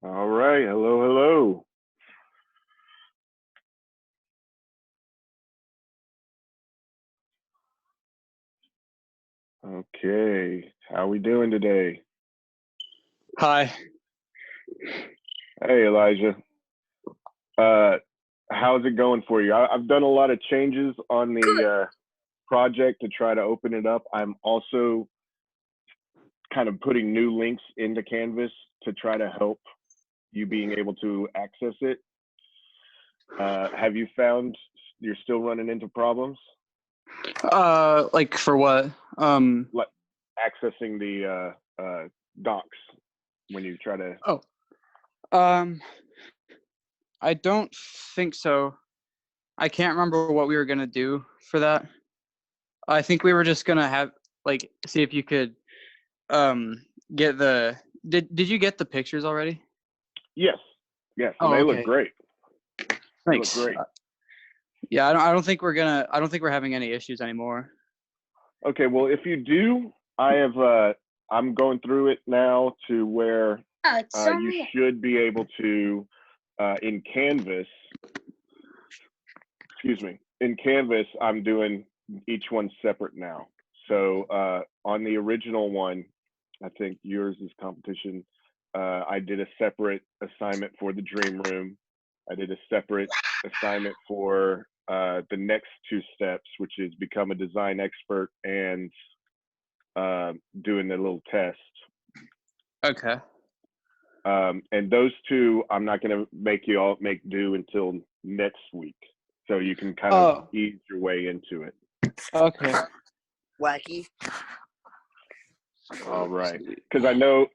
All right. Hello, hello. Okay. How we doing today? Hi. Hey, Elijah. Uh, how's it going for you? I've done a lot of changes on the project to try to open it up. I'm also kind of putting new links into Canvas to try to help you being able to access it. Have you found you're still running into problems? Like for what? Like accessing the docs when you try to. Oh, um, I don't think so. I can't remember what we were gonna do for that. I think we were just gonna have see if you could get the did you get the pictures already? Yes, yes, and Oh, they look okay. great. They look Thanks. great. Yeah, I don't think we're having any issues anymore. Okay, well, if you do, I'm going through it now to where you should be able to in Canvas. Excuse me. In Canvas, I'm doing each one separate now. So on the original one, I think yours is competition. I did a separate assignment for the dream room. I did a separate assignment for the next two steps, which is become a design expert and doing the little test. Okay. And those two, I'm not going to make you all make do until next week, so you can kind of ease your way into it. Okay. Wacky. All right, because I know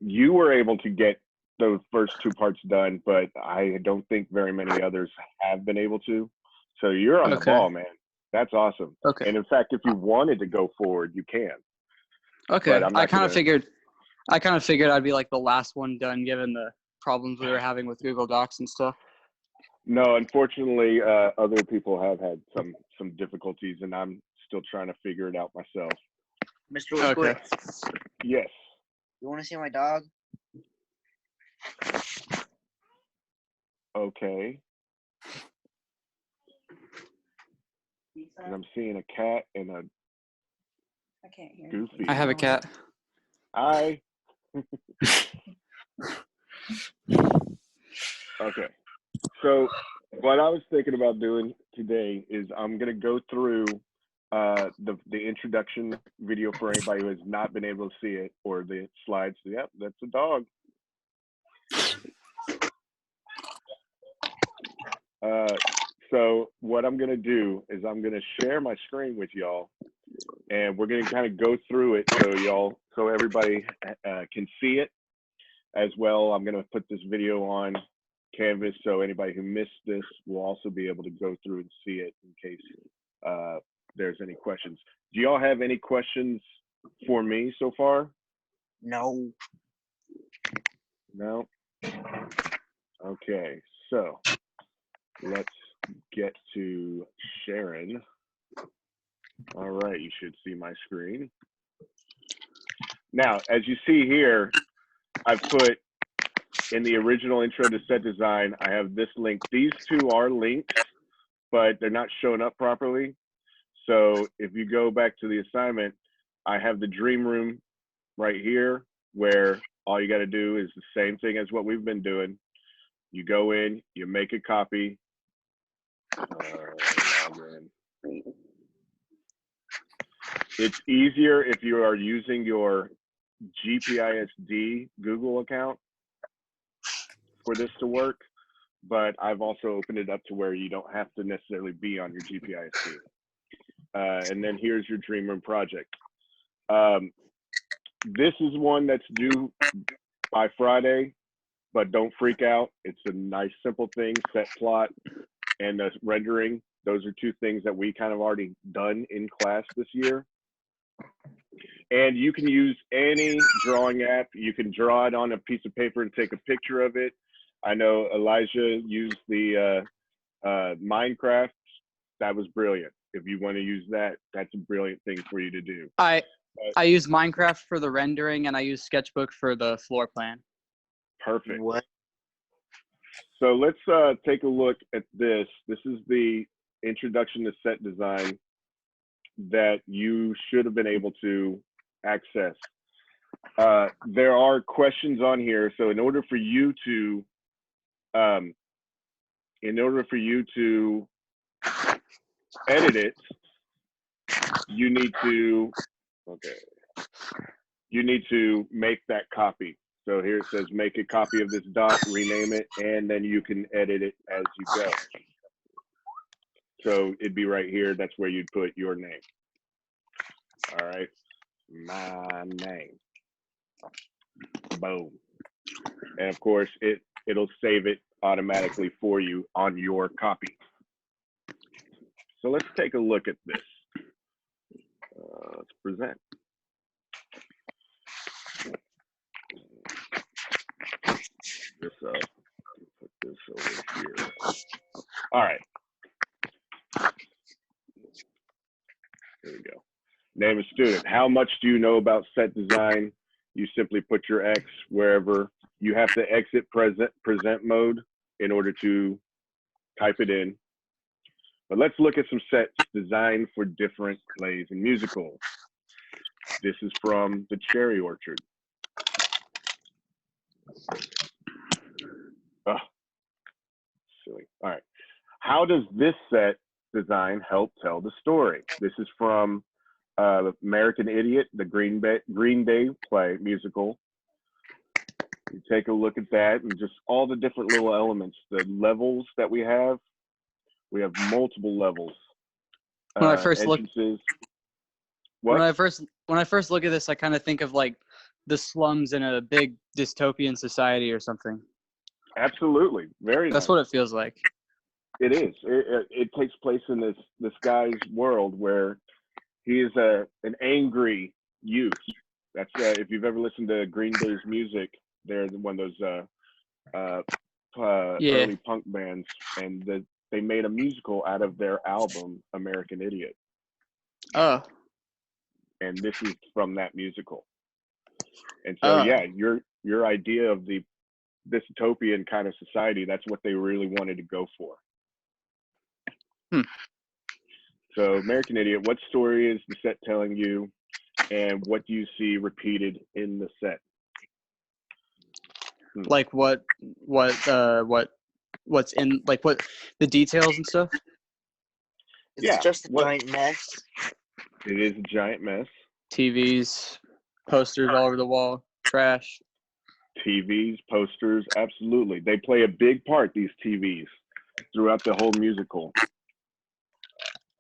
you were able to get those first two parts done, but I don't think very many others have been able to. So you're on the ball, man. That's awesome. Okay. And in fact, if you wanted to go forward, you can. Okay. But I kind of figured I'd be like the last one done given the problems we were having with Google Docs and stuff. No, unfortunately, other people have had some difficulties, and I'm still trying to figure it out myself. Mr. Woodcourt, Yes. you want to see my dog? Okay. And I'm seeing a cat and a I can't hear. Goofy. I have a cat. Hi. Okay. So what I was thinking about doing today is I'm gonna go through the introduction video for anybody who has not been able to see it, or the slides. Yep, that's a dog. So what I'm gonna do is I'm gonna share my screen with y'all, and we're gonna kind of go through it so everybody can see it as well. I'm gonna put this video on Canvas, so anybody who missed this will also be able to go through and see it in case there's any questions. Do y'all have any questions for me so far? No. No? Okay, so let's get to sharing. All right, you should see my screen. Now, as you see here, I've put in the original intro to set design, I have this link. These two are links, but they're not showing up properly. So if you go back to the assignment, I have the dream room right here, where all you got to do is the same thing as what we've been doing. You go in, you make a copy. It's easier if you are using your GPISD Google account for this to work, but I've also opened it up to where you don't have to necessarily be on your GPISD. And then here's your dream room project. This is one that's due by Friday, but don't freak out. It's a nice, simple thing, set plot and rendering. Those are two things that we kind of already done in class this year. And you can use any drawing app. You can draw it on a piece of paper and take a picture of it. I know Elijah used the Minecraft. That was brilliant. If you want to use that, that's a brilliant thing for you to do. I use Minecraft for the rendering, and I use Sketchbook for the floor plan. Perfect. What? So let's take a look at this. This is the introduction to set design that you should have been able to access. There are questions on here. So in order for you to edit it, you need to make that copy. So here it says make a copy of this doc, rename it, and then you can edit it as you go. So it'd be right here. That's where you'd put your name. All right, my name. Boom. And of course, it'll save it automatically for you on your copy. So let's take a look at this. Let's present. This up. Put this over here. All right. There we go. Name a student. How much do you know about set design? You simply put your X wherever. You have to exit present mode in order to type it in. But let's look at some sets designed for different plays and musicals. This is from the Cherry Orchard. Oh, silly. All right. How does this set design help tell the story? This is from American Idiot, the Green Day play musical. You take a look at that and just all the different little elements, the levels that we have. We have multiple levels. When I first look, What? when I first look at this, I kind of think of like the slums in a big dystopian society or something. Absolutely, very. That's nice. what it feels like. It is. It takes place in this guy's world where he is an angry youth. That's if you've ever listened to Green Day's music, they're one of those early punk bands, and they made a musical out of their album American Idiot. Oh. And this is from that musical. And so yeah, your idea of the dystopian kind of society, that's what they really wanted to go for. So American Idiot, what story is the set telling you, and what do you see repeated in the set? Like what's in, like what the details and stuff? It's just a giant mess. It is a giant mess. TVs, posters all over the wall, trash. TVs, posters, absolutely. They play a big part, these TVs, throughout the whole musical.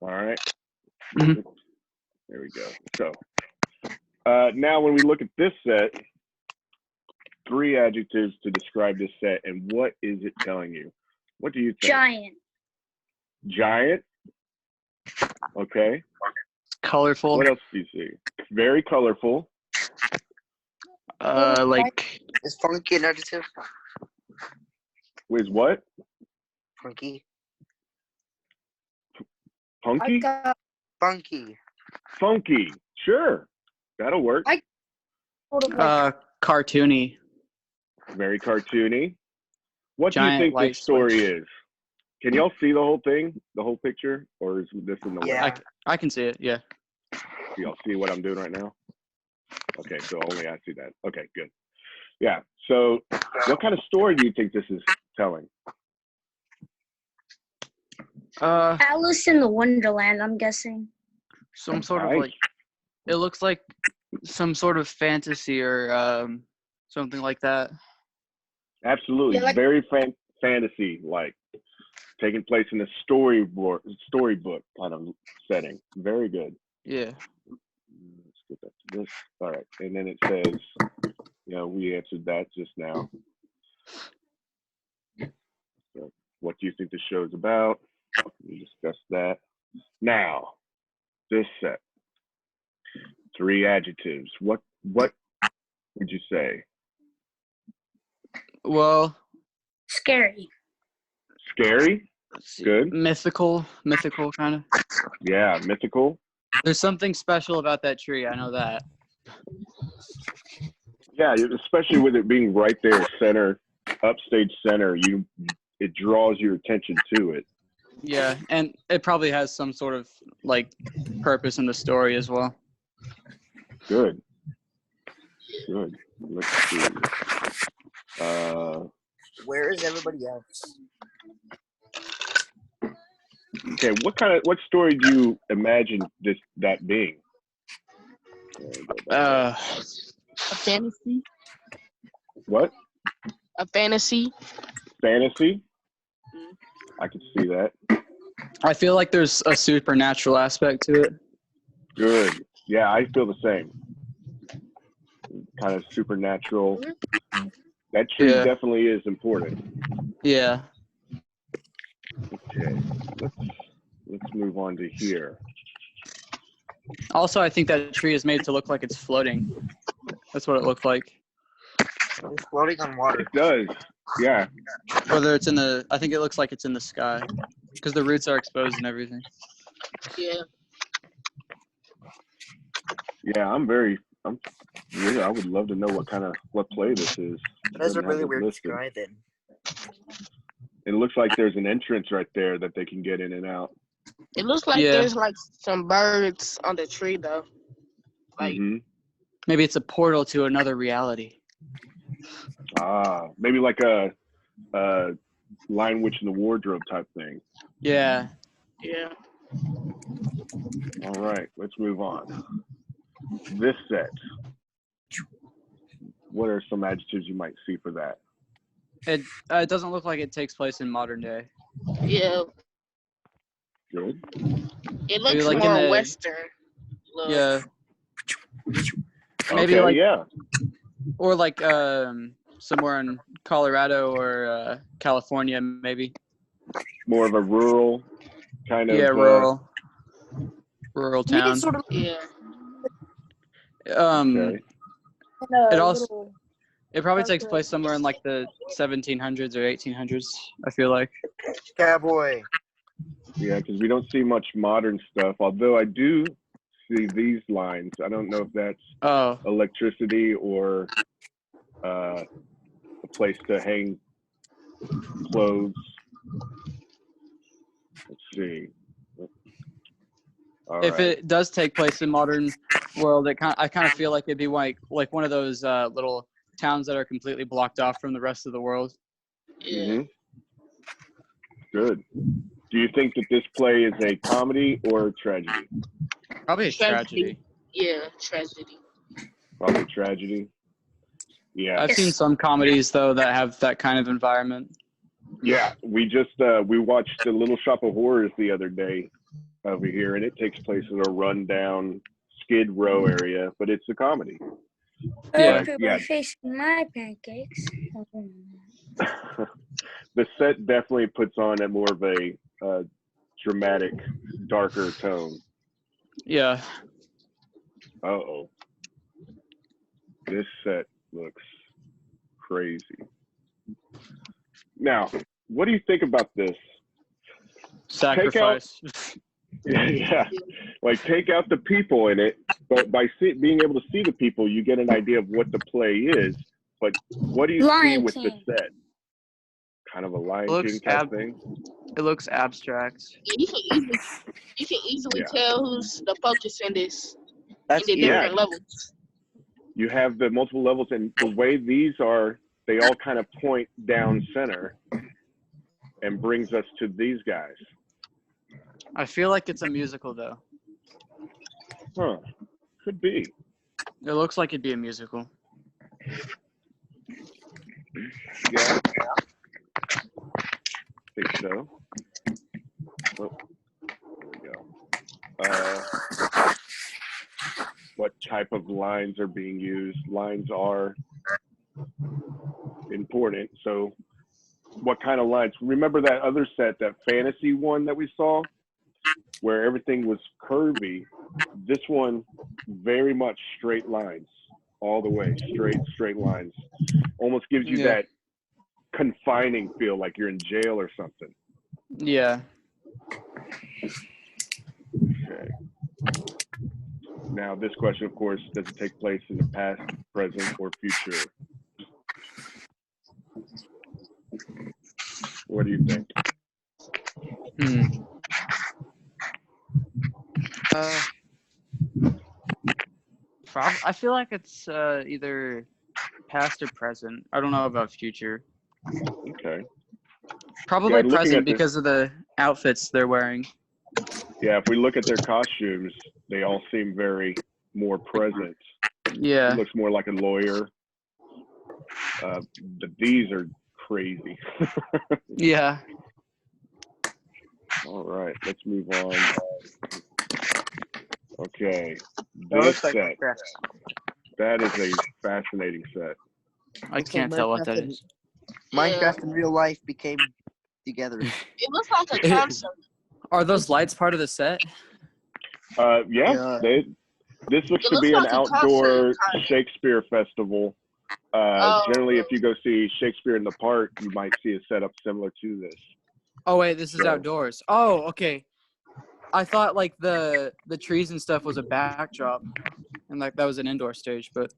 All right. Mm-hmm. There we go. So now when we look at this set, 3 adjectives to describe this set, and what is it telling you? What do you think? Giant. Giant? Okay. Colorful. What else do you see? Very colorful. Like. Is funky an adjective? Is what? Funky. Punky? Funky. Funky. Sure. That'll work. Cartoony. Very cartoony. What Giant do you think light this story switch. is? Can y'all see the whole thing, the whole picture, or is this in the way? Yeah. I can see it. Yeah. Do y'all see what I'm doing right now? Okay, so only I see that. Okay, good. Yeah. So, what kind of story do you think this is telling? Alice in the Wonderland, I'm guessing. Some sort of Nice. like. It looks like some sort of fantasy or something like that. Absolutely, Yeah, like- very fantasy-like, taking place in a storybook kind of setting. Very good. Yeah. Let's get back to this. All right, and then it says, we answered that just now. So, what do you think the show's about? We discussed that. Now, this set. 3 adjectives. What would you say? Well. Scary. Scary? Let's see. Good. Mythical kind of. Yeah, mythical. There's something special about that tree. I know that. Yeah, especially with it being right there, center, upstage center, it draws your attention to it. Yeah, and it probably has some sort of like purpose in the story as well. Good. Let's see. Where is everybody else? Okay, what story do you imagine that being? Uh, A fantasy? What? A fantasy? Fantasy? I can see that. I feel like there's a supernatural aspect to it. Good. Yeah, I feel the same. Kind of supernatural. That tree Yeah. definitely is important. Yeah. Okay, let's move on to here. Also, I think that tree is made to look like it's floating. That's what it looked like. It's floating on water. It does. Yeah. Whether it's I think it looks like it's in the sky because the roots are exposed and everything. Yeah. Yeah, I would love to know what play this is. That is a Doesn't have really it weird listed. sky then. It looks like there's an entrance right there that they can get in and out. It looks like Yeah. there's like some birds on the tree though. Like Maybe it's a portal to another reality. Maybe like a Lion Witch in the Wardrobe type thing. Yeah. yeah. All right, let's move on. This set. What are some adjectives you might see for that? It doesn't look like it takes place in modern day. Yeah. Good. It looks like in more the- western. Look. Yeah. Maybe Okay, like yeah. or like somewhere in Colorado or California maybe. More of a rural kind of. Yeah, rural You town. can sort of Yeah. Okay. It also it probably takes place somewhere in like the 1700s or 1800s. I feel like. cowboy. Yeah, because we don't see much modern stuff. Although I do see these lines. I don't know if that's Oh, electricity or a place to hang clothes. Let's see. All if right. it does take place in modern world, I kind of feel like it'd be like one of those little towns that are completely blocked off from the rest of the world. Yeah. Mhm. Good. Do you think that this play is a comedy or a tragedy? Probably a tragedy. Yeah, tragedy. Probably tragedy. Yeah. I've seen some comedies though that have that kind of environment. Yeah. We just we watched The Little Shop of Horrors the other day over here, and it takes place in a rundown Skid Row area, but it's a comedy. Yeah. Yeah. Facing my pancakes. The set definitely puts on a more of a dramatic, darker tone. Yeah. Uh-oh. This set looks crazy. Now, what do you think about this? Sacrifice. Yeah, like take out the people in it, but by being able to see the people, you get an idea of what the play is. But what do you see Lion with the King. set? Kind of a Lion Looks King type thing? It looks abstract. You can easily Yeah. tell who's the focus in this. That's in the yeah. different levels. You have the multiple levels, and the way these are, they all kind of point down center and brings us to these guys. I feel like it's a musical though. Huh. Could be. It looks like it'd be a musical. Yeah. I think so. Oh, there we go. What type of lines are being used? Lines are important. So what kind of lines? Remember that other set, that fantasy one that we saw, where everything was curvy? This one, very much straight lines all the way, straight lines. Almost gives you Yeah. that confining feel, like you're in jail or something. Yeah. Okay. Now, this question, of course, does it take place in the past, present, or future? What do you think? I feel like it's either past or present. I don't know about future. Okay. Probably looking present at the- because of the outfits they're wearing. Yeah, if we look at their costumes, they all seem very more present. Yeah. He looks more like a lawyer. These are crazy. Yeah. All right, let's move on. Okay, That this looks like set. Minecraft. That is a fascinating set. I Looks like can't tell what that Minecraft is. Minecraft in real life became together. It looks like a concert. Are those lights part of the set? Yeah, Yeah. this looks It to looks be an like a outdoor concert, kinda. Shakespeare festival. Oh. Generally, if you go see Shakespeare in the Park, you might see a setup similar to this. Oh wait, this is So- outdoors. Oh, okay. I thought like the trees and stuff was a backdrop, and like that was an indoor stage. But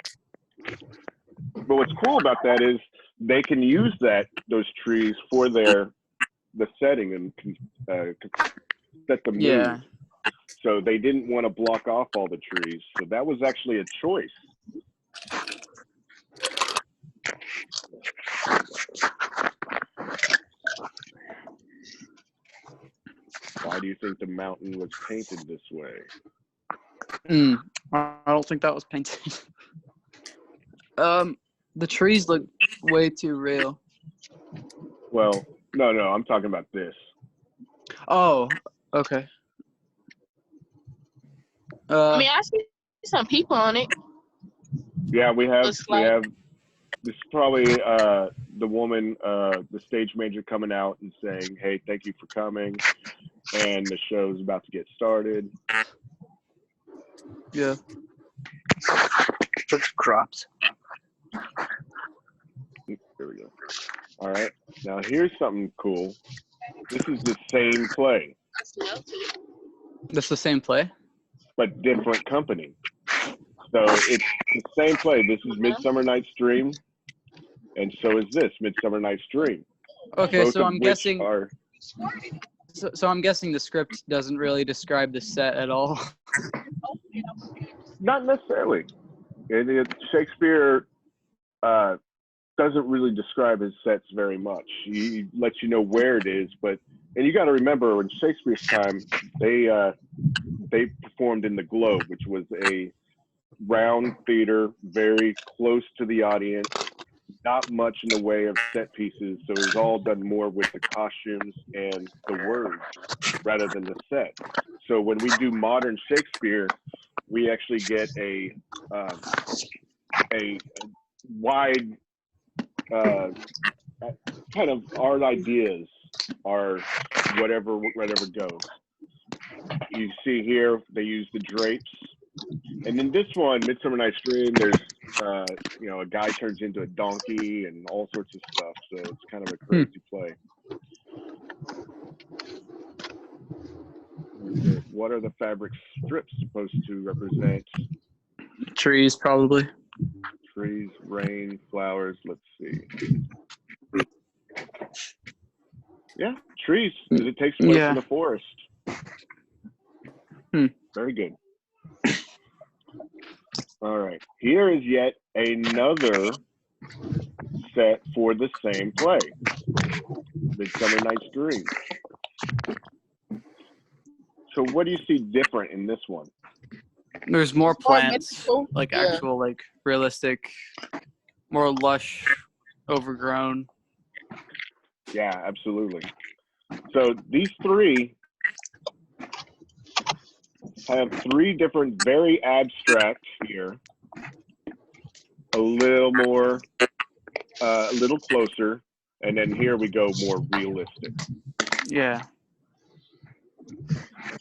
But what's cool about that is they can use those trees for the setting and set the mood. yeah, So they didn't want to block off all the trees. So that was actually a choice. Why do you think the mountain was painted this way? I don't think that was painted. The trees look way too real. Well, no, I'm talking about this. Oh, okay. I mean, I see some people on it. Yeah, we have Looks like- this is probably the woman, the stage manager coming out and saying, "Hey, thank you for coming," and the show's about to get started. Yeah. Looks cropped. There we go. All right, now here's something cool. This is the same play, That's the same play? but different company. So it's the same play. This is Midsummer Night's Dream, and so is this Midsummer Night's Dream. Okay, Both so of I'm which guessing are so I'm guessing the script doesn't really describe the set at all. not necessarily. Shakespeare doesn't really describe his sets very much. He lets you know where it is, and you got to remember, in Shakespeare's time, they performed in the Globe, which was a round theater, very close to the audience, not much in the way of set pieces. So it was all done more with the costumes and the words rather than the set. So when we do modern Shakespeare, we actually get a wide kind of our ideas are whatever goes. You see here they use the drapes, and in this one, Midsummer Night's Dream, there's a guy turns into a donkey and all sorts of stuff. So it's kind of a crazy play. What are the fabric strips supposed to represent? Trees, probably. Trees, rain, flowers. Let's see. Yeah, trees, because it takes place Yeah. in the forest. Very good. All right. Here is yet another set for the same play, Midsummer Night's Dream. So what do you see different in this one? There's more plants, mythical. like Yeah. actual, like realistic, more lush, overgrown. Yeah, absolutely. So these three have three different, very abstract here. A little more, a little closer, and then here we go more realistic. Yeah.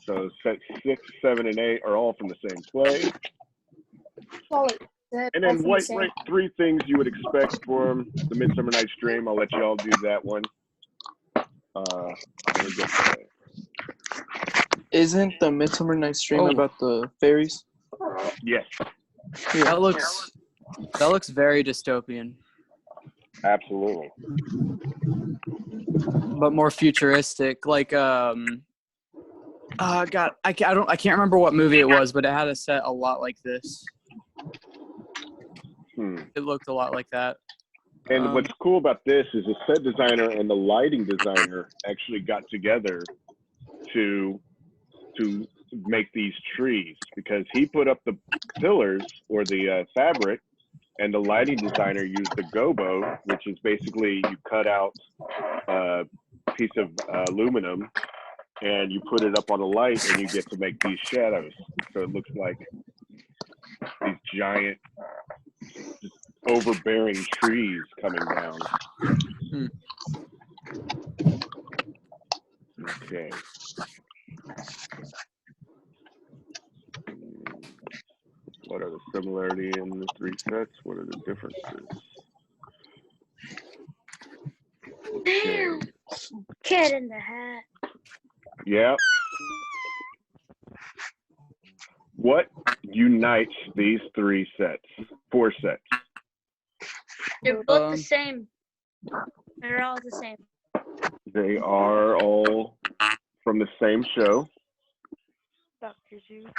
So set 6, 7, and 8 are all from the same play. And then what three things you would expect from the Midsummer Night's Dream? I'll let you all do that one. Let me get to that. Isn't the Midsummer Night's Dream Oh. about the fairies? Yes, That looks very dystopian, absolutely. but more futuristic. Like God, I can't remember what movie it was, but it had a set a lot like this. It looked a lot like that. And what's cool about this is the set designer and the lighting designer actually got together to make these trees, because he put up the pillars or the fabric, and the lighting designer used the gobo, which is basically you cut out a piece of aluminum and you put it up on a light and you get to make these shadows. So it looks like these giant, just overbearing trees coming down. Okay. What are the similarity in the three sets? What are the differences? Okay. Cat in the Hat. Yeah. What unites these four sets? They're both the same. They're all the same. They are all from the same show. Dr. Seuss.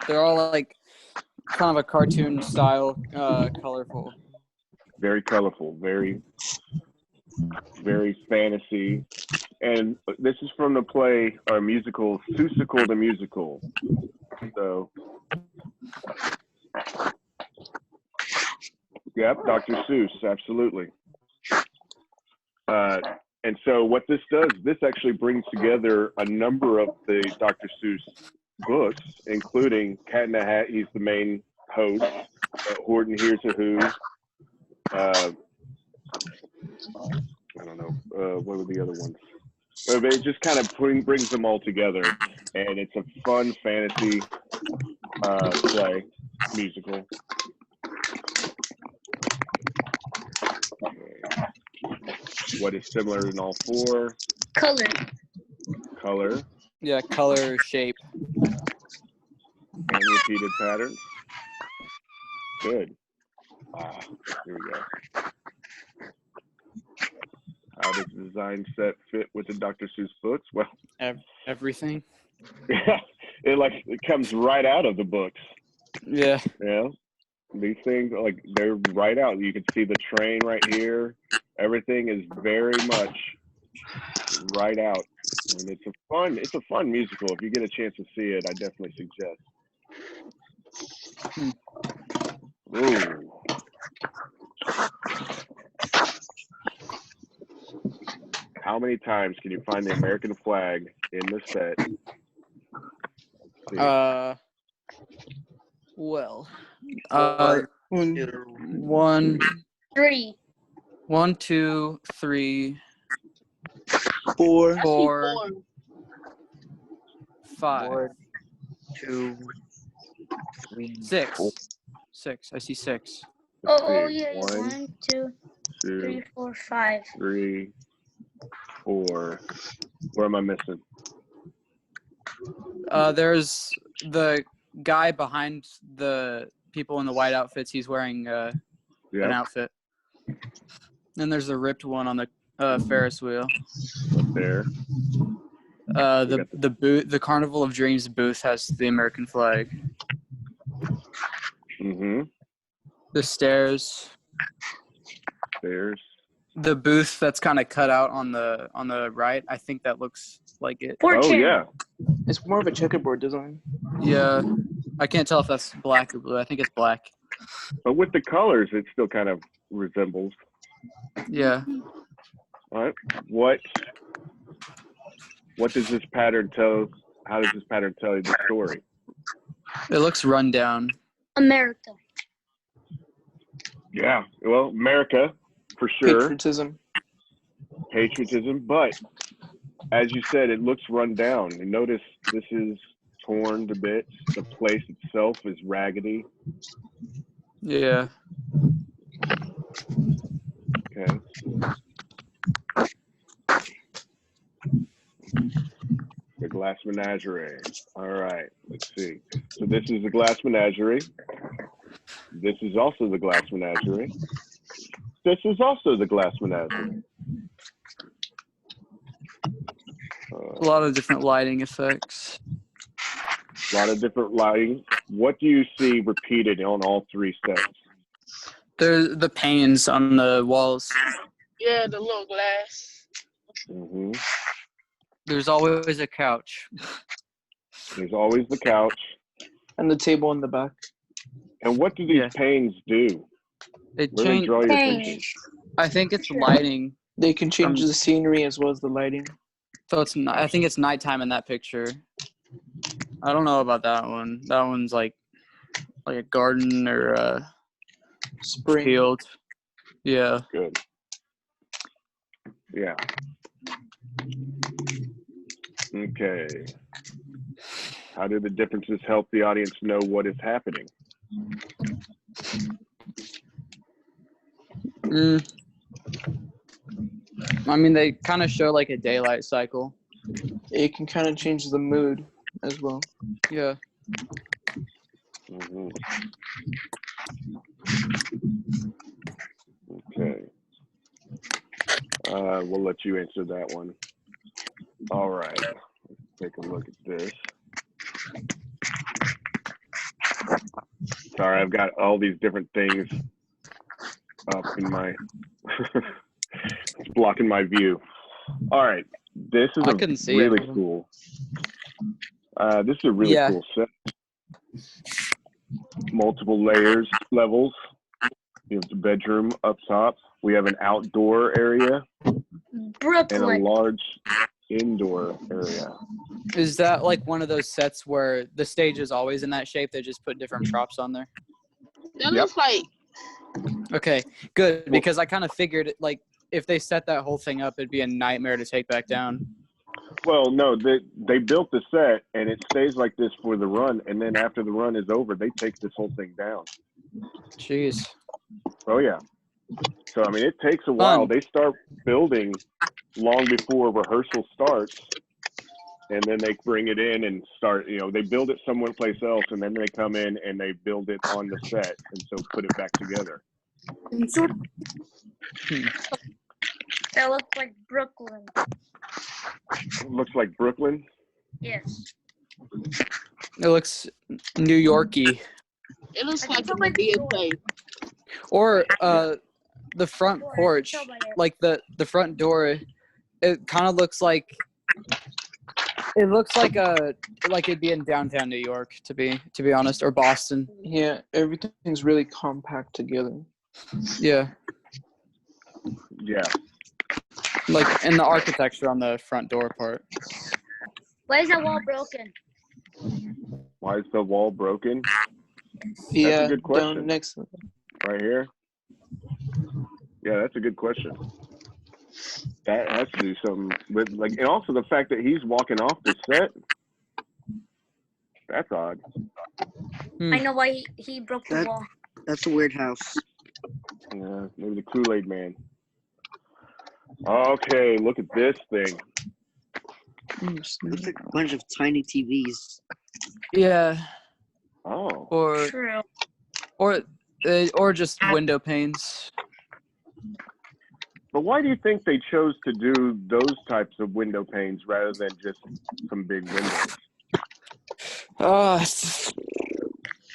They're all like kind of a cartoon style, colorful. Very colorful, very fantasy. And this is from the play or musical, Seussical the Musical. So, yep, Dr. Seuss, absolutely. And so what this does, this actually brings together a number of the Dr. Seuss books, including Cat in the Hat. He's the main host. Horton Hears a Who. I don't know. What were the other ones? But it just kind of brings them all together, and it's a fun fantasy play, musical. Okay. What is similar in all four? Color. Color. Yeah, color, shape. And repeated patterns. Good. Here we go. How does the design set fit with the Dr. Seuss books? Well, Everything. yeah, it comes right out of the books. Yeah. Yeah, these things they're right out. You can see the train right here. Everything is very much right out, and it's a fun musical. If you get a chance to see it, I definitely suggest. Ooh. How many times can you find the American flag in the set? Well, One, 3. 1, 2, 3, four, 4, 5, 1, 2, 3, 6. 4. 6. I see 6. Oh, See, yeah. 1, 2, 2, 3, 4, 5. 3, 4. Where am I missing? There's the guy behind the people in the white outfits. He's wearing an outfit. And there's the ripped one on the Ferris wheel. Up there. The Carnival of Dreams booth has the American flag. Mm-hmm. The stairs. There's. The booth that's kind of cut out on the right. I think that looks like it. Oh yeah. It's more of a checkerboard design. Yeah. I can't tell if that's black or blue. I think it's black. But with the colors, it still kind of resembles. Yeah. All right. What does this pattern tell? How does this pattern tell you the story? It looks run down. America. Yeah. Well, America, for sure. Patriotism. But as you said, it looks run down. And notice this is torn to bits. The place itself is raggedy. Yeah. Okay. The Glass menagerie. All right, let's see. So this is the glass menagerie. This is also the glass menagerie. This is also the glass menagerie. A lot of different lighting effects. A lot of different lighting. What do you see repeated on all three sets? There's the panes on the walls. Yeah, the little glass. Hmm. There's always a couch. There's always the couch. And the table in the back. And what do these Yeah. panes do? It Where do they changed. draw your attention? Change. I think it's lighting. They can change From- the scenery as well as the lighting. So it's. I think it's nighttime in that picture. I don't know about that one. That one's like a garden or a Spring. field. Yeah. Good. Yeah. Okay. How do the differences help the audience know what is happening? I mean, they kind of show like a daylight cycle. It can kind of change the mood as well. Yeah. Mhm. Okay. We'll let you answer that one. All right. Let's take a look at this. Sorry, I've got all these different things up in my it's blocking my view. All right. This is I couldn't see really it. cool. This is a really Yeah. cool set. Multiple levels. You have the bedroom up top. We have an outdoor area and a Brooklyn. large indoor area. Is that like one of those sets where the stage is always in that shape? They just put different props on there? That Yep. looks like Okay, good. Because I kind of figured like if they set that whole thing up, it'd be a nightmare to take back down. Well, no, they built the set and it stays like this for the run, and then after the run is over, they take this whole thing down. Jeez. Oh yeah. So I mean, it takes a while. Fun. They start building long before rehearsal starts, and then they bring it in and start. You know, they build it someplace else, and then they come in and they build it on the set, and so put it back together. That looks like Brooklyn. It looks like Brooklyn. Yes. It looks New Yorky. it looks I like can tell a by the door. DSA. Or the front Door, I can porch, tell by it. like the front door, it kind of looks like like it'd be in downtown New York to be honest, or Boston. Yeah, everything's really compact together. Yeah. Yeah. Like in the architecture on the front door part. Why is that wall broken? Why is the wall broken? Yeah, good question. down next. Right here? Yeah, that's a good question. That has to do something with, like, and also the fact that he's walking off the set. That's odd. Hmm. I know why he broke the That- wall. That's a weird house. Yeah, maybe the Kool-Aid man. Okay, look at this thing. Looks like a bunch of tiny TVs. Yeah. Oh, Or just window panes. but why do you think they chose to do those types of window panes rather than just some big windows?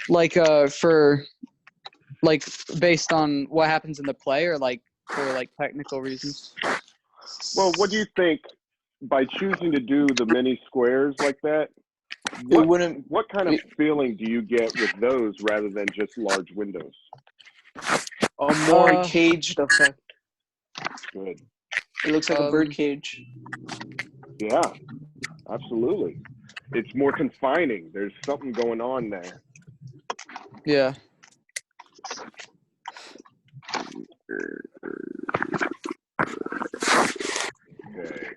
Like for like based on what happens in the play, or like for like technical reasons. Well, what do you think by choosing to do the mini squares like that? It wouldn't. What kind of feeling do you get with those rather than just large windows? A more Uh, caged effect. Good. It looks like a um, bird cage. Yeah, absolutely. It's more confining. There's something going on there. Yeah. Okay.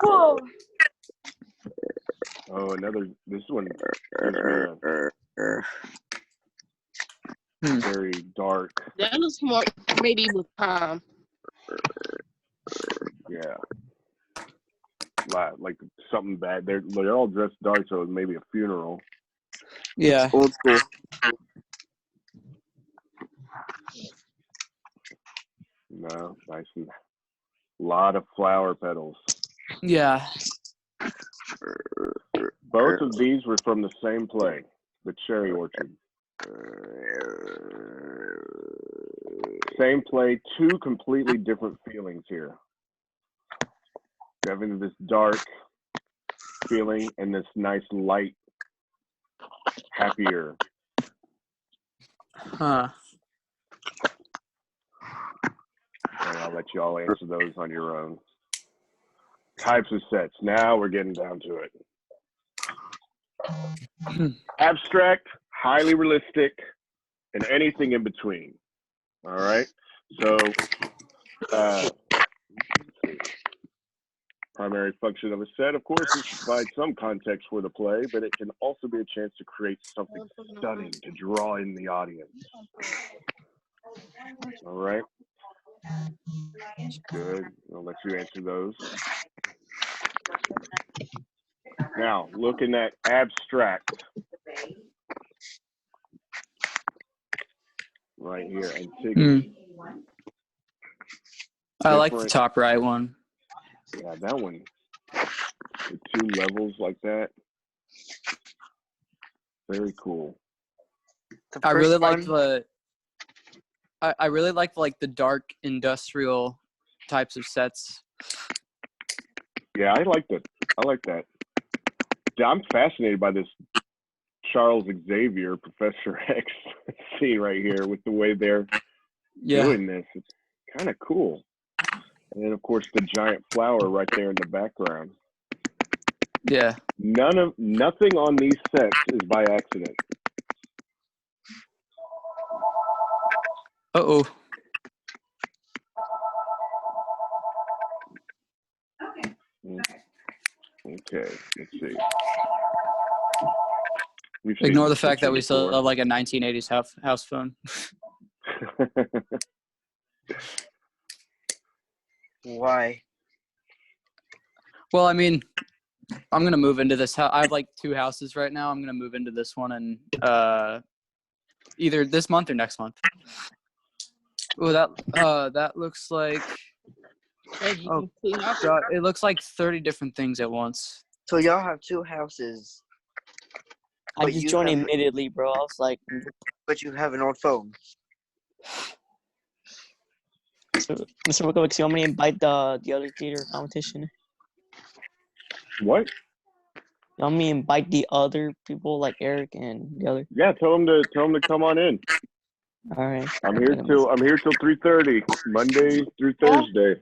Whoa. Oh, this one gives me a very dark. That looks more medieval time. Yeah. like something bad. They're all dressed dark, so it's maybe a funeral. Yeah. Old school. No, nice and lot of flower petals. Yeah. Both of these were from the same play, The Cherry Orchard. Same play, two completely different feelings here. Having this dark feeling and this nice light, happier. Huh. And I'll let you all answer those on your own. Types of sets. Now we're getting down to it. Abstract, highly realistic, and anything in between. All right. So, let's see. Primary function of a set, of course, is to provide some context for the play, but it can also be a chance to create something stunning to draw in the audience. All right. Good. I'll let you answer those. Now, looking at abstract. Right here, Antigone. I like the Different- top right one. Yeah, that one. With two levels like that. Very cool. The I really first like one- I really like the dark industrial types of sets. Yeah, I like that. I like that. Yeah, I'm fascinated by this Charles Xavier, Professor X scene right here with the way they're Yeah. doing this. It's kind of cool. And then, of course, the giant flower right there in the background. Yeah. Nothing on these sets is by accident. Uh-oh. Okay, let's see. We've Ignore seen the this fact that we picture still before. have like a 1980s house phone. Why? Well, I mean, I'm gonna move into this house. I have like 2 houses right now. I'm gonna move into this one and either this month or next month. Oh, that looks like oh God, it looks like 30 different things at once. So y'all have 2 houses, I But just you joined have- immediately, bro. I was like, but you have an old phone. so, Mr. Wickovic, so you want me to invite the other theater competition? What? You want me to invite the other people like Eric and the other? Yeah, tell them to come on in. All right. I'm here till 3:30, Monday through Thursday.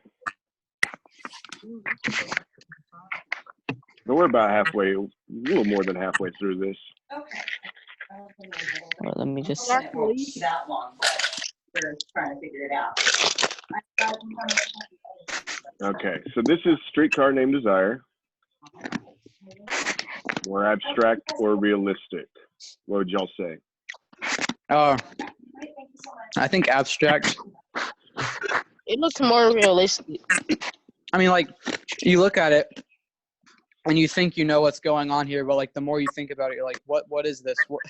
So we're about halfway, a little more than halfway through this. Well, let me just. That long, but we're trying to figure it out. Okay, so this is Streetcar Named Desire. More abstract or realistic? What would y'all say? I think abstract. It looks more realistic. I mean, like, you look at it and you think you know what's going on here, but like the more you think about it, you're like, what is this? What?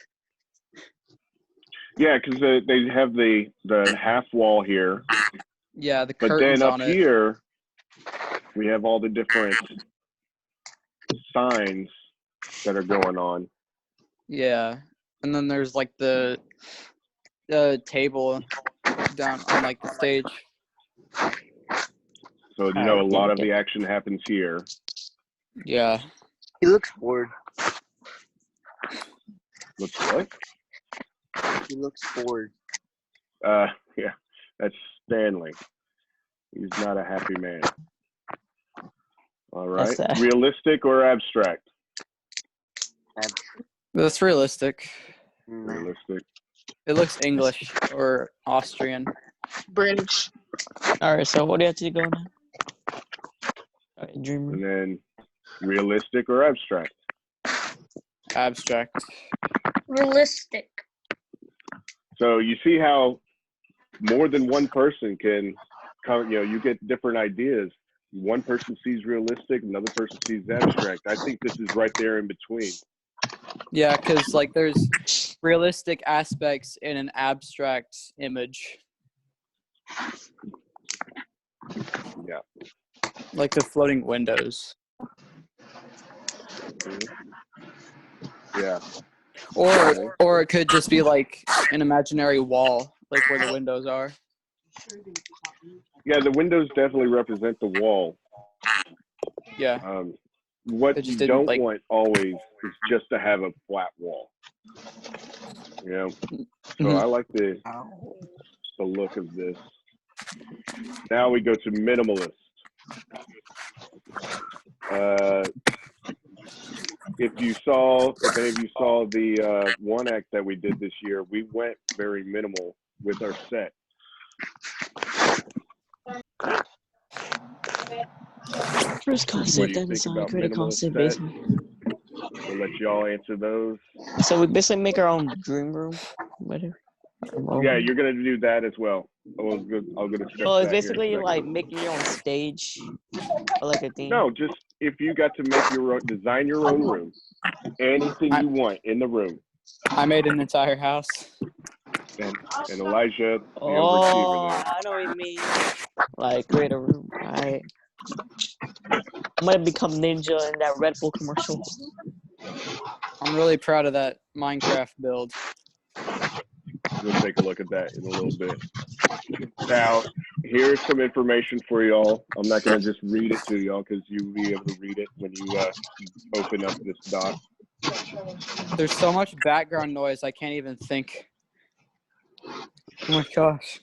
Yeah, because they have the half wall here, Yeah, the but curtains then up on it. here we have all the different signs that are going on. Yeah, and then there's like the table down on like the stage. So you know a lot of the action happens here. Yeah. He looks bored. Looks what? He looks bored. Yeah, that's Stanley. He's not a happy man. All right. That's Realistic or abstract? That's realistic. Nah. Realistic. It looks English or Austrian. British. All right. So what do you have to go now? All right, Dreamer. And then realistic or abstract? Abstract. Realistic. So you see how more than one person can come, you get different ideas. one person sees realistic, another person sees abstract. I think this is right there in between. Yeah, because like there's realistic aspects in an abstract image, Yeah. like the floating windows, Yeah. or it could just be like an imaginary wall, like where the windows are. Yeah, the windows definitely represent the wall. Yeah, What It you just didn't, don't like- want always is just to have a flat wall. You know? So Mhm. I like the look of this. Now we go to minimalist. If any of you saw the one act that we did this year, we went very minimal with our set. First What concept, do then you think design, about create a minimalist concept set? basement. We'll let y'all answer those. So we basically make our own dream room. Whatever. Yeah, you're gonna do that as well. I'll go to step Well, it's back here in a basically second. like making your own stage, or like a theme. No, just if you got to make your own, design your own room, anything you want in the room. I made an entire house. And Elijah, the Oh, overachiever there. I know what you mean. Like create a room. Right. I'm gonna become ninja in that Red Bull commercial. I'm really proud of that Minecraft build. We'll take a look at that in a little bit. Now, here's some information for y'all. I'm not going to just read it to y'all because you'll be able to read it when you open up this doc. There's so much background noise, I can't even think. Oh my gosh.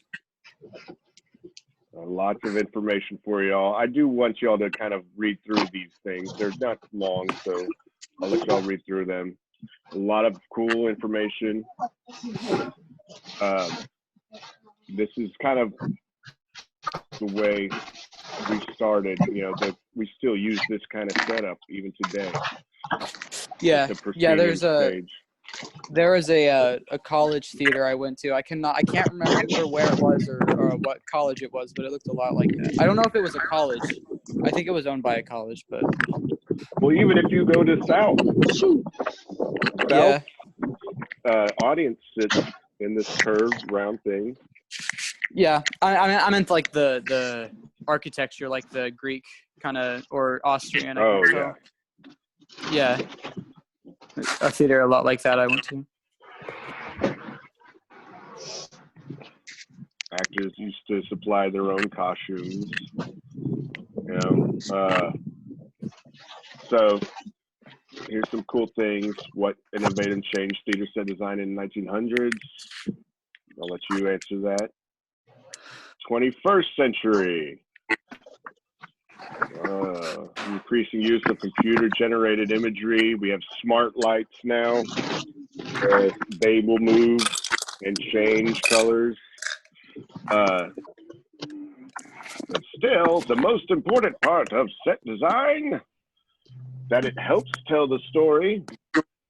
Lots of information for y'all. I do want y'all to kind of read through these things. They're not long, so I'll let y'all read through them. A lot of cool information. This is kind of the way we started, you know, that we still use this kind of setup even today. Yeah, The yeah. proscenium There was a college theater I went to. I can't remember where it was or what college it was, but it looked a lot like that. I don't know if it was a college. I think it was owned by a college, but Well, even if you go to South, yeah, audience sits in this curved round thing. yeah. I meant like the architecture, like the Greek kind of or Austrian. I think so. Yeah. A theater a lot like that I went to. Actors used to supply their own costumes, you know. So here's some cool things. What innovated and changed theater set design in the 1900s? I'll let you answer that. 21st century. Increasing use of computer-generated imagery. We have smart lights now. They will move and change colors. But still, the most important part of set design, that it helps tell the story,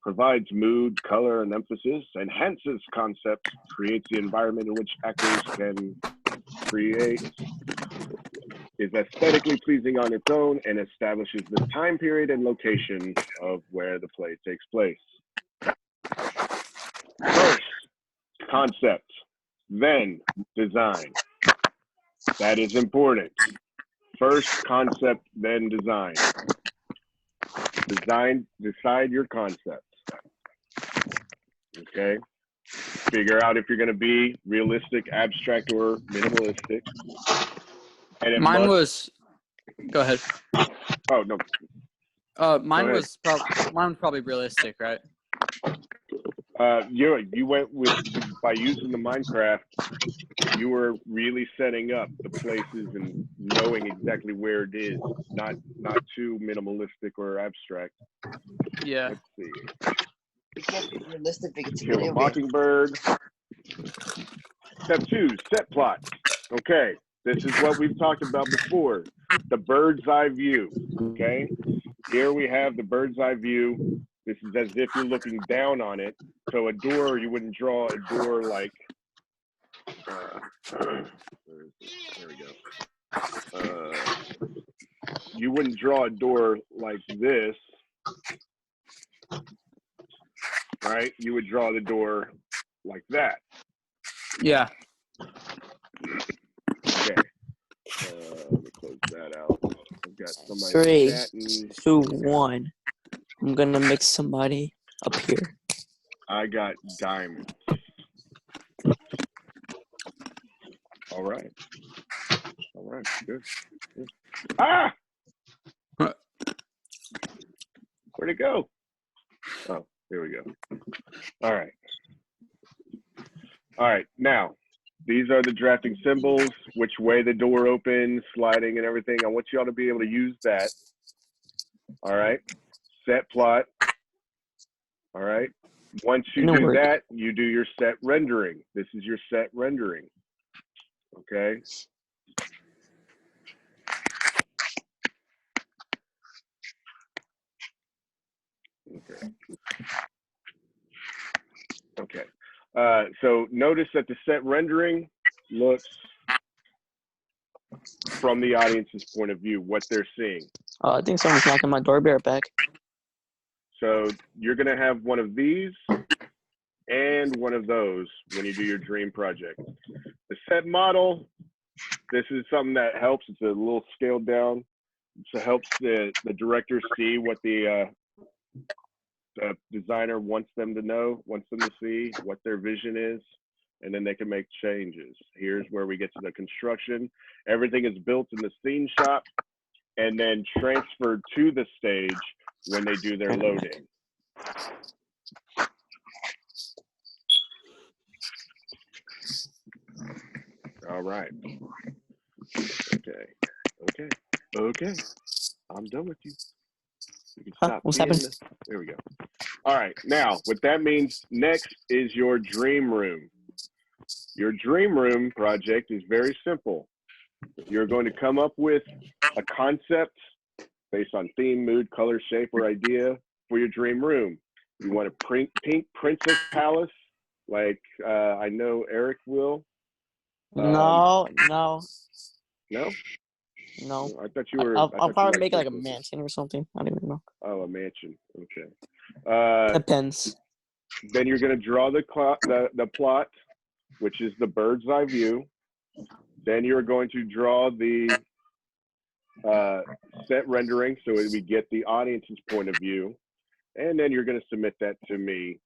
provides mood, color, and emphasis, enhances concepts, creates the environment in which actors can create, is aesthetically pleasing on its own, and establishes the time period and location of where the play takes place. First, concept, then design. That is important. First, concept, then design. Decide your concept. Okay? Figure out if you're going to be realistic, abstract, or minimalistic. And Mine was. Go ahead. Oh no. Mine Go ahead. was probably realistic, right? You went with, by using the Minecraft, you were really setting up the places and knowing exactly where it is, not too minimalistic or abstract. Yeah. Let's see. Realistic because it's a Kill a video game. Mockingbird. Step 2, set plots. Okay, this is what we've talked about before. The bird's eye view. Okay, here we have the bird's eye view. This is as if you're looking down on it. So a door, you wouldn't draw a door like, where is it? There we go. you wouldn't draw a door like this, right? You would draw the door like that. Yeah. Okay. Let me close that out. I've got somebody 3, chatting. 2, 1. I'm gonna mix somebody up here. I got diamonds. All right. All right. Good. Good. Ah! Where'd it go? Oh, here we go. All right. All right. Now, these are the drafting symbols, which way the door opens, sliding and everything. I want you all to be able to use that. All right. Set plot. All right. Once you No do word. that, you do your set rendering. This is your set rendering. Okay. Okay. Okay. So notice that the set rendering looks from the audience's point of view, what they're seeing. I think someone's knocking my door. Be right back. So you're going to have one of these and one of those when you do your dream project. The set model, this is something that helps. It's a little scaled down. So it helps the director see what the designer wants them to know, wants them to see, what their vision is, and then they can make changes. Here's where we get to the construction. Everything is built in the scene shop and then transferred to the stage when they do their loading. All right. Okay. I'm done with you. You can stop. What's happening? There we go. All right. Now, what that means next is your dream room. Your dream room project is very simple. You're going to come up with a concept based on theme, mood, color, shape, or idea for your dream room. You want a pink princess palace, like I know Eric will. No. No? No. I thought you were. I'll probably liked make it like a princesses. mansion or something. I don't even know. Oh, a mansion. Okay. Depends. Then you're going to draw the plot, which is the bird's eye view. Then you're going to draw the set rendering, so we get the audience's point of view. And then you're going to submit that to me.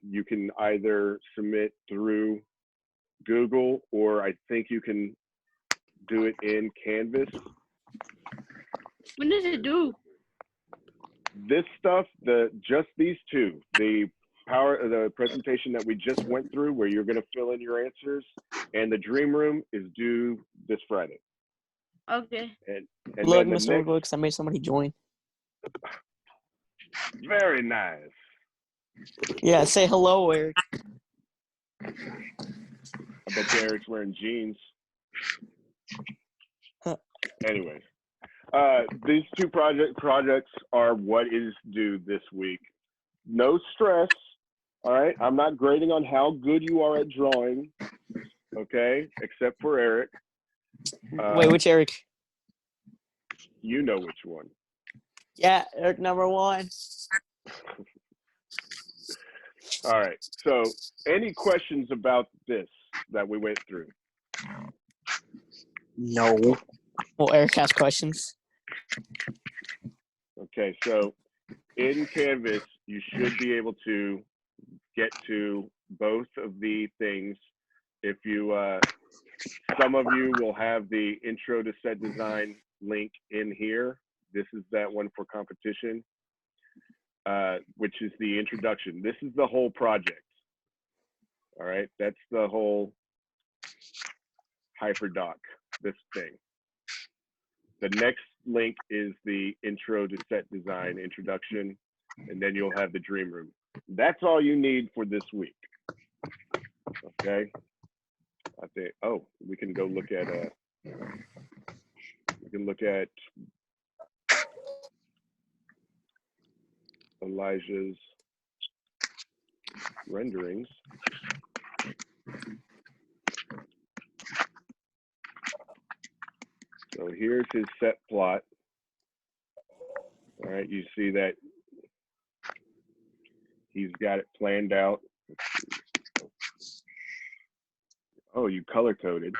You can either submit through Google, or I think you can do it in Canvas. When does it do? This stuff, just these two, the presentation that we just went through, where you're going to fill in your answers, and the dream room is due this Friday. Okay. And Look, then Mr. Looks, I made somebody join. Very nice. Yeah, say hello, Eric. I bet you Eric's wearing jeans. Anyways, these two projects are what is due this week. No stress. All right. I'm not grading on how good you are at drawing. Okay. Except for Eric. Wait, which Eric? You know which one. Yeah, Eric number 1. All right. So, any questions about this that we went through? No. Well, Eric has questions. Okay. So, in Canvas, you should be able to get to both of the things. If you, some of you will have the intro to set design link in here. This is that one for competition, which is the introduction. This is the whole project. All right, that's the whole HyperDoc, this thing. The next link is the intro to set design introduction, and then you'll have the dream room. That's all you need for this week. Okay. I think. Oh, we can go look at. We can look at Elijah's renderings. So here's his set plot. All right, you see that he's got it planned out. Oh, you color coded.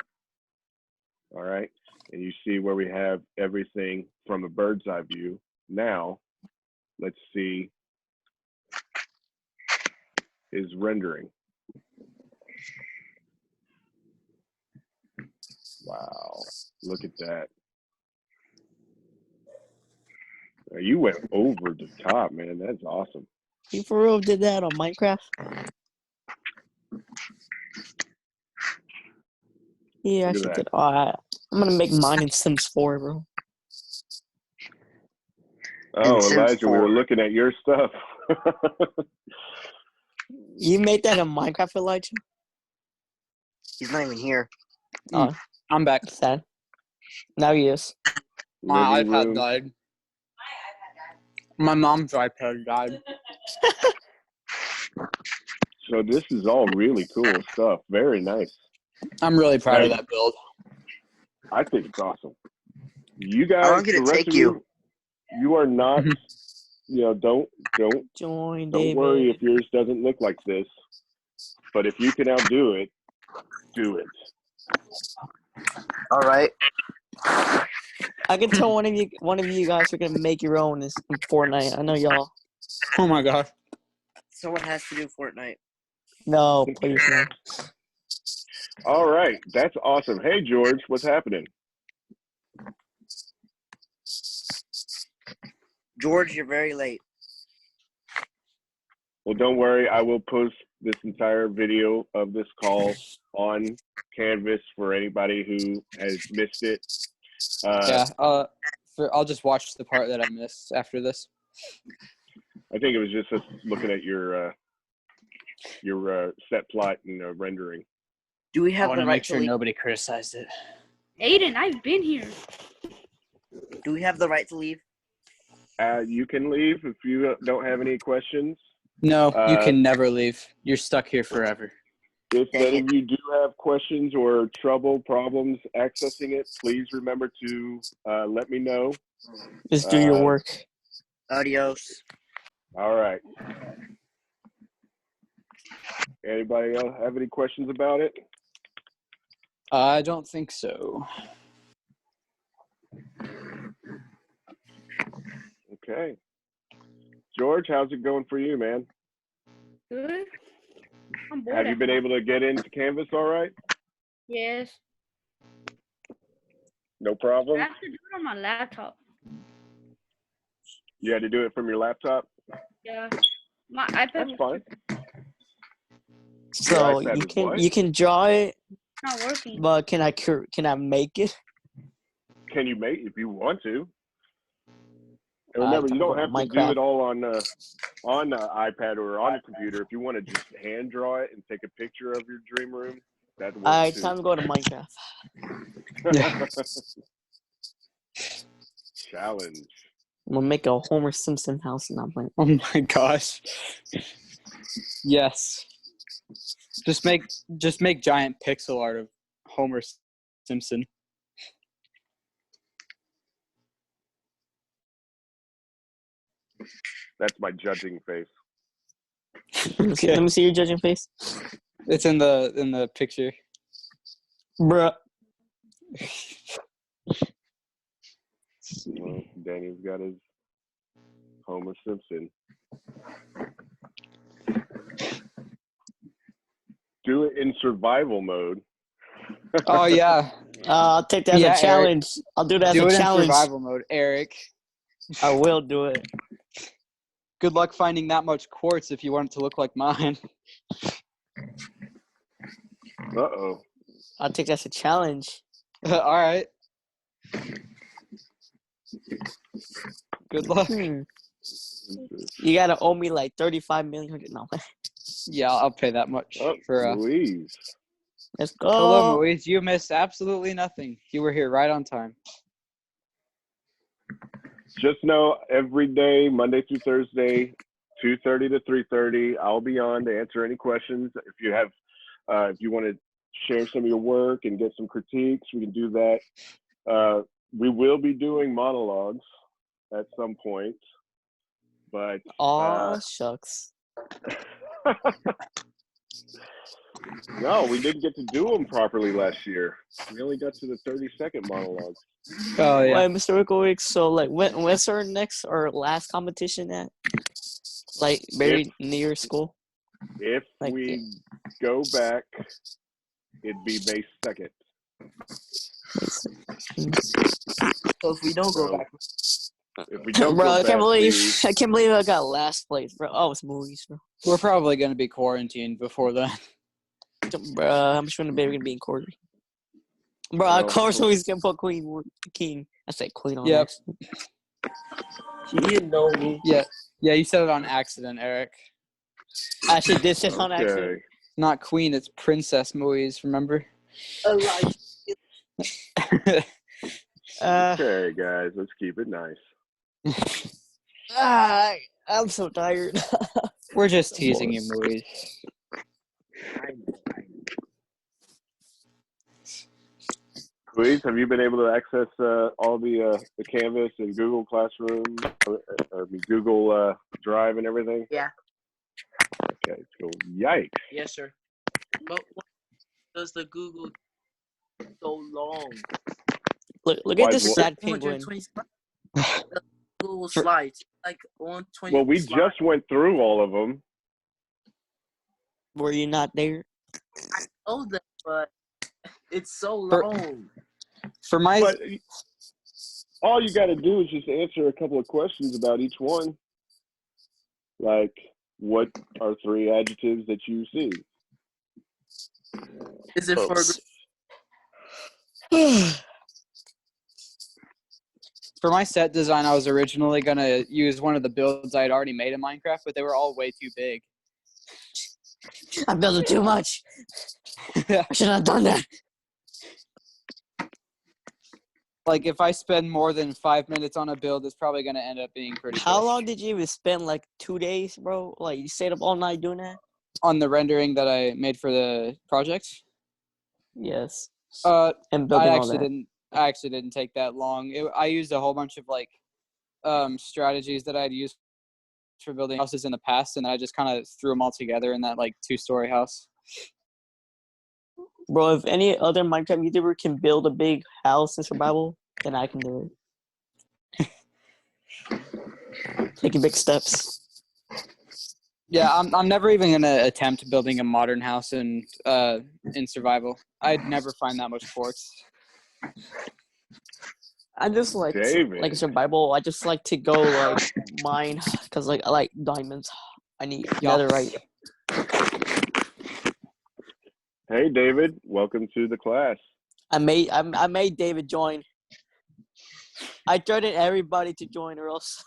All right, and you see where we have everything from a bird's eye view. Now, let's see his rendering. Wow, look at that. You went over the top, man. That's awesome. You for real did that on Minecraft? Yeah, I Look at actually that. did. I'm gonna make mine in Sims 4, bro. Oh, Sims Elijah, we were 4. looking at your stuff. You made that in Minecraft, Elijah? He's not even here. Oh, I'm back. sad. Now he is. My Living iPad room. died. My mom's iPad died. So this is all really cool stuff. Very nice. I'm really proud of Hey. that build. I think it's awesome. You How guys, long did the it rest take of you? you are not, Mhm. you know, don't Join David. worry if yours doesn't look like this. But if you can outdo it, do it. All right. I can tell one of you guys are gonna make your own in Fortnite. I know y'all. Oh my god. Someone has to do Fortnite. No, please no. All right, that's awesome. Hey, George, what's happening? George, you're very late. Well, don't worry. I will post this entire video of this call on Canvas for anybody who has missed it. Yeah. I'll just watch the part that I missed after this. I think it was just us looking at your set plot and rendering. Do we I have want the to right make to sure leave? nobody criticized it. Aiden, I've been here. Do we have the right to leave? You can leave if you don't have any questions. No, you Uh, can never leave. You're stuck here forever. If Dang any it. of you do have questions or problems accessing it, please remember to let me know. Just do your Uh, work. Adios. All right. Anybody else have any questions about it? I don't think so. Okay. George, how's it going for you, man? Good. I'm bored. Have you at been home. able to get into Canvas all right? Yes. No I problem? have to do it on my laptop. You had to do it from your laptop? Yeah. My iPad That's was fine. So iPad you was can what? you can draw it, not working. but can I make it? Can you make if you want to? And I remember, can you go don't to have to do Minecraft. it all on iPad or on a computer. If you want to just hand draw it and take a picture of your dream room, that works Alright, too. time to go to Minecraft. Yeah. Challenge. I'm gonna make a Homer Simpson house and I'm like, Oh my gosh. Yes. Just make giant pixel art of Homer Simpson. That's my judging face. let me see your judging face. It's in the picture. Bruh. Well, Danny's got his Homer Simpson. Do it in survival mode. Oh yeah. I'll take that as Yeah, a Eric. challenge. I'll do that Do as it a in challenge. survival mode, Eric. I will do it. Good luck finding that much quartz if you want it to look like mine. Uh-oh. I'll take that as a challenge. All right. Good luck. You gotta owe me like 35 million. No. Yeah, I'll pay that much Oh, for. Louise. Let's go. Hello, Moise. You missed absolutely nothing. You were here right on time. Just know every day, Monday through Thursday, 2:30 to 3:30, I'll be on to answer any questions. If you have, if you want to share some of your work and get some critiques, we can do that. We will be doing monologues at some point. But Aw, shucks. no, we didn't get to do them properly last year. We only got to the 30-second monologue. Oh yeah. Wait, Mr. Wicklewick, so like when's our next or last competition at? Like very near school? If Like, we go back, it'd be May 2nd. So if we don't go So, back, if we don't Bro, go I back, can't believe I got last place, bro. Oh, it's movies, bro. We're probably gonna be quarantined before then. Bro, I'm sure the baby gonna be in court. Bro, Well, of course he's gonna put King. I said Queen on Yep. accident. You know me. Yeah, you said it on accident, Eric. I actually did say on accident. okay. Not Queen, it's Princess Moise. Remember? Okay, guys, let's keep it nice. I'm so tired. We're just teasing you, Moise. Louise, have you been able to access all the Canvas and Google Classroom, or Google Drive and everything? Yeah. Okay, so yikes. Yes, sir. But why does the Google so long? Look Why at this is sad penguin. 220 the Google Slides, like 120. Well, we slides. just went through all of them. Were you not there? I know that, but it's so For- long. For my But all you got to do is just answer a couple of questions about each one. Like, what are 3 adjectives that you see? Is it for? For my set design, I was originally gonna use one of the builds I had already made in Minecraft, but they were all way too big. I'm building too much. I should not have done that. Like, if I spend more than 5 minutes on a build, it's probably gonna end up being pretty. How quick. long did you even spend? Like 2 days, bro? Like you stayed up all night doing that? On the rendering that I made for the project? Yes. And And building I all that. actually didn't take that long. I used a whole bunch of like strategies that I'd used for building houses in the past, and I just kind of threw them all together in that like 2-story house. Bro, if any other Minecraft YouTuber can build a big house in survival, then I can do it. Taking big steps. Yeah, I'm never even gonna attempt building a modern house in survival. I'd never find that much quartz. I just like David. survival. I just like to go like mine because like I like diamonds. I need Yeah. netherite. Hey, David, welcome to the class. I made David join. I threatened everybody to join, or else.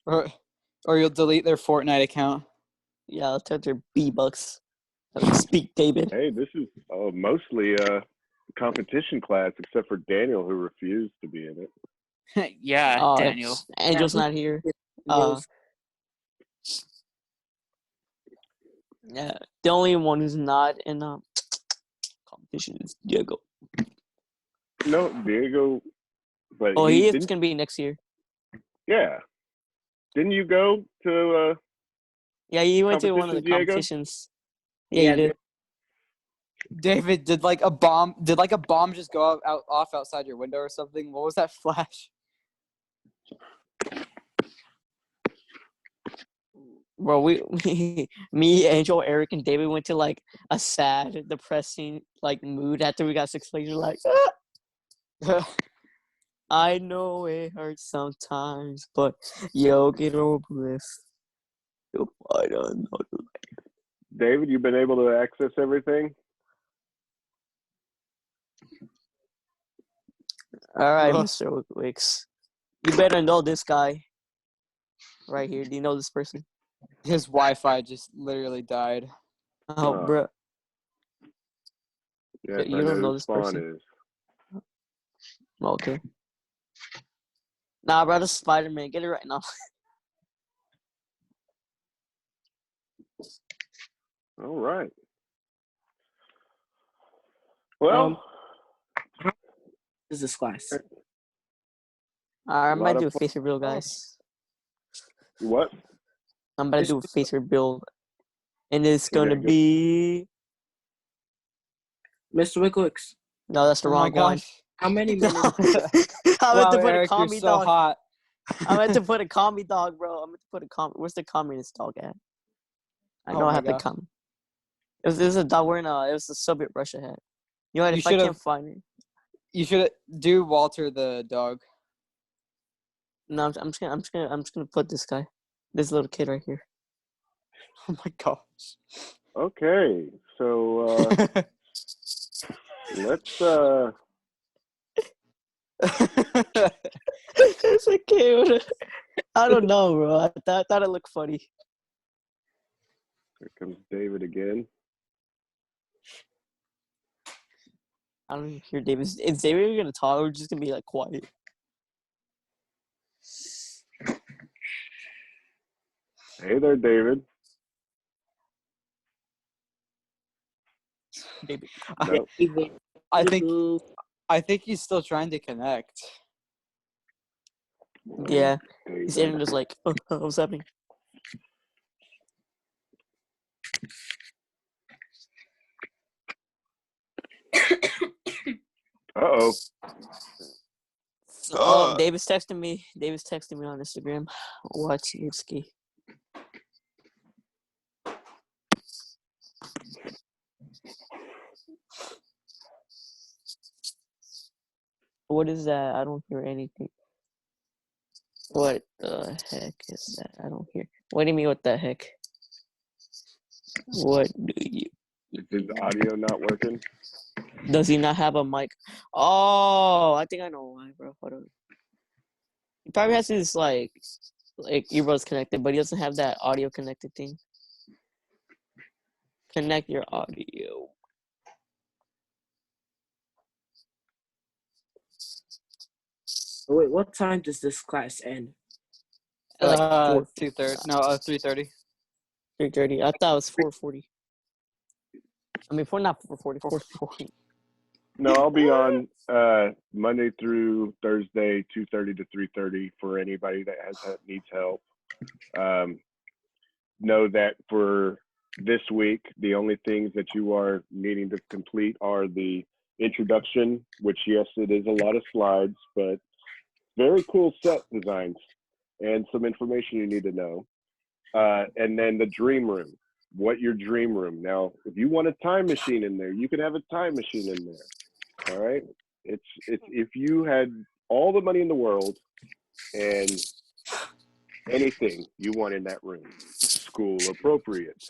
Or you'll delete their Fortnite account. Yeah, I'll turn their B-Bucks. Speak, David. Hey, this is mostly a competition class, except for Daniel, who refused to be in it. Yeah, Oh, Daniel. Angel's not here. Yeah, the only one who's not in competition is Diego. No, Diego, but Oh, he is didn't. gonna be next year. Yeah, didn't you go to? Yeah, he went to one of the Competition, Diego? competitions. Yeah, he did. David, did like a bomb just go off outside your window or something? What was that flash? Bro, me, Angel, Eric, and David went to like a sad, depressing like mood after we got 6 plays. We're like, I know it hurts sometimes, but yo, get over it. You'll find another. David, you've been able to access everything. All right, Mr. Wicks. You better know this guy right here. Do you know this person? His Wi-Fi just literally died. Oh, bro. Yes, You I don't know who this Spawn person? is. Okay. Nah, bro, that's Spider-Man. Get it right now. All right. Well, This is class. I A might lot do a of face reveal, guys. What? I'm about to do a face reveal, and it's Okay, gonna good. be. Mr. Wickwicks, No, that's the Oh my wrong one. gosh. how many minutes? I meant Wow, to put Eric, a you're commie so dog. hot. I meant to put a commie dog, bro. I meant to put a Where's the communist dog at? I Oh know I my have the gosh. commie. It was a dog wearing it was a Soviet Russia hat. You know what? You If I should've- can't find it, You should do Walter the dog. no, I'm just gonna put this guy, this little kid right here. Oh my gosh. Okay, so let's It's a cute. I don't know, bro. I thought it looked funny. here comes David again. I don't hear David. Is David gonna talk or just gonna be like quiet? Hey there, David. David. No. I think he's still trying to connect. Yeah. He's David. in just like, oh, what's happening? Uh-oh. Oh, David's texting me. David's texting me on Instagram. Watch Ski. What is that? I don't hear anything. What the heck is that? I don't hear. What do you mean, what the heck? What do you... Is his audio not working? Does he not have a mic? Oh, I think I know why, bro. Hold on. He probably has his, like earbuds connected, but he doesn't have that audio connected thing. Connect your audio. Wait, what time does this class end? At like 2:30. No, 3:30. 3:30. I thought it was 4:40. I mean, not 4:40. 4:40. No, I'll be on Monday through Thursday, 2:30 to 3:30 for anybody that needs help. Know that for this week, the only things that you are needing to complete are the introduction, which yes, it is a lot of slides, but very cool set designs and some information you need to know. And then the dream room. What your dream room. Now, if you want a time machine in there, you can have a time machine in there. All right. It's if you had all the money in the world and anything you want in that room, school appropriate.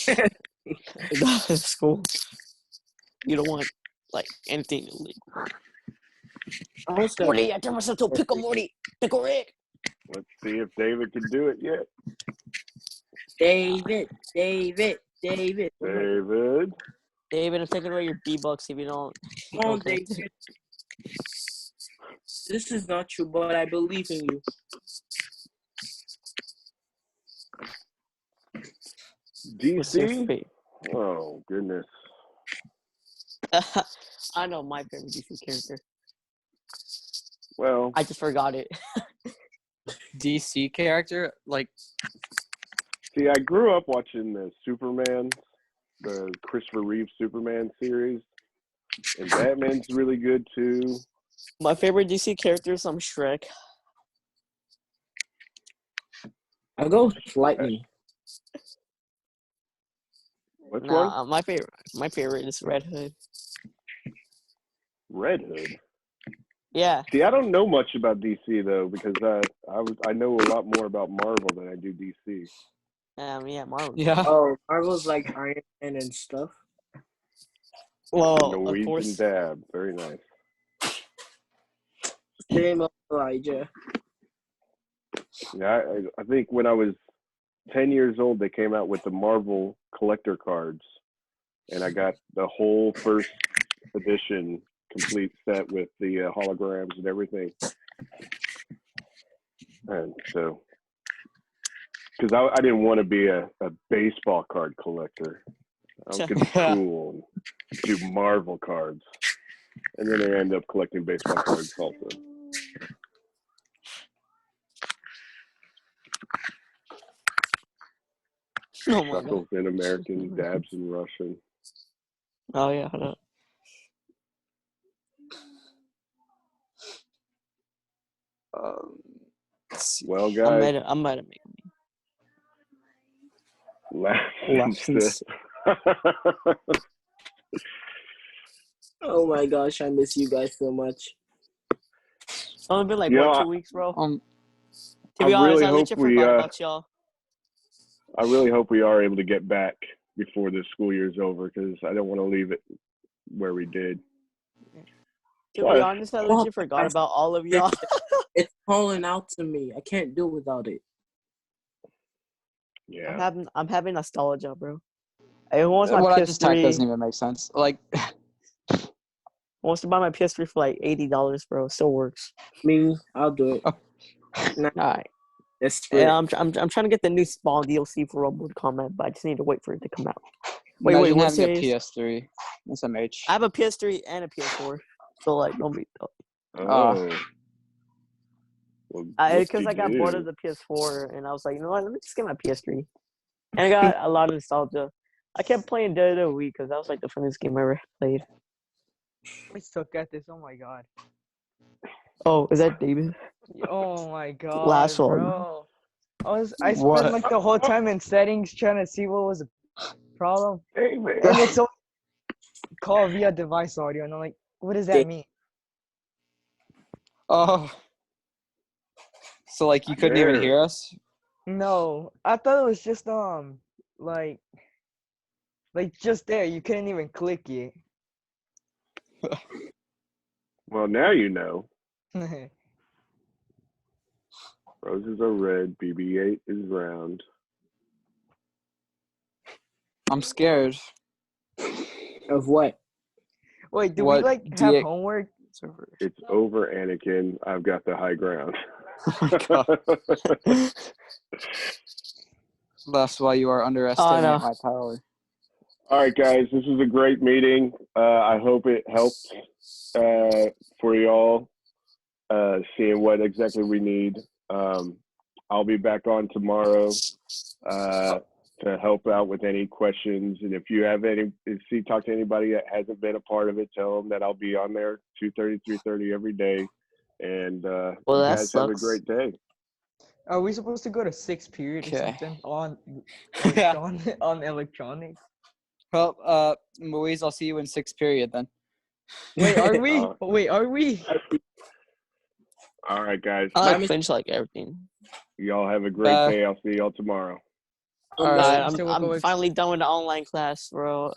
That's cool. You don't want like anything illegal. Morty, I turned myself to a pickle, Morty. Pickle Rick. Let's see if David can do it yet. David. David. David, I'm taking away your B-Bucks if you don't. Oh, Okay. David. This is not true, but I believe in you. What's your DC? favorite? Oh, goodness. I know my favorite DC character. Well, I just forgot it. DC character, like see, I grew up watching the Superman, the Christopher Reeve Superman series, and Batman's really good too. My favorite DC character is Shrek. I'll go with Lightning. Which one? Nah, my favorite is Red Hood. Red Hood. Yeah. See, I don't know much about DC though, because I know a lot more about Marvel than I do DC. Yeah, Marvel. yeah. Oh, Marvel's like Iron Man and stuff. Well, of Norwegian course. dab, very nice. Same of Elijah. Yeah, I think when I was 10 years old, they came out with the Marvel collector cards, and I got the whole first edition complete set with the holograms and everything. And so, because I didn't want to be a baseball card collector. I was going to be cool and do Marvel cards. And then I ended up collecting baseball cards also. Oh my god. Chuckles in American, dabs in Russian. Oh yeah, hold on. Let's see. Well, I'm guys, mad. I'm mad at me. laugh Laugh and and Oh my gosh, I miss you guys so much. It's only been like You know, what, I- 2 weeks, bro. Um, To be I honest, really I hope literally we, forgot about y'all. I really hope we are able to get back before this school year's over because I don't want to leave it where we did. To Plus- be honest, I literally forgot about all of y'all. It's calling out to me. I can't do without it. Yeah. I'm having nostalgia, bro. Hey, who wants my what I just typed PS3? doesn't even make sense. Like, Wants to buy my PS3 for like $80, bro. Still works. Me, I'll do it. All right. That's Yeah, I'm trying to get the new Spawn DLC for Rumble Combat, but I just need to wait for it to come out. Wait, imagine what's having a it? PS3. SMH. I have a PS3 and a PS4, so like don't be. Oh. Well, Because I got bored of the PS4, and I was like, you know what? Let me just get my PS3. And I got a lot of nostalgia. I kept playing WWE because that was like the funnest game I ever played. I suck at this. Oh my god. Oh, is that David? Oh my god. Last one. Bro. I spent What? like the whole time in settings trying to see what was the problem. Hey, man. And it's so call via device audio, and I'm like, what does that mean? Oh. So like you couldn't even There. hear us? No, I thought it was just like just there. You couldn't even click it. Well, now you know. Roses are red. BB-8 is round. I'm scared. Of what? Wait, do What we like have DX homework? server? It's over, Anakin. I've got the high ground. Oh my god. That's why you are underestimating no. my power. All right, guys, this was a great meeting. I hope it helped for y'all, seeing what exactly we need. I'll be back on tomorrow to help out with any questions. And if you have talk to anybody that hasn't been a part of it, tell them that I'll be on there 2:30, 3:30 every day. And Well, you that guys have a sucks. great day. Are we supposed to go to 6th period or Okay. something on Yeah. on electronics? Well, Louise, I'll see you in 6th period then. Wait, are we? Uh, Wait, are we? All right, guys. I like finish like everything. Y'all have a great day. I'll see y'all tomorrow. All right. I'm finally done with the online class, bro.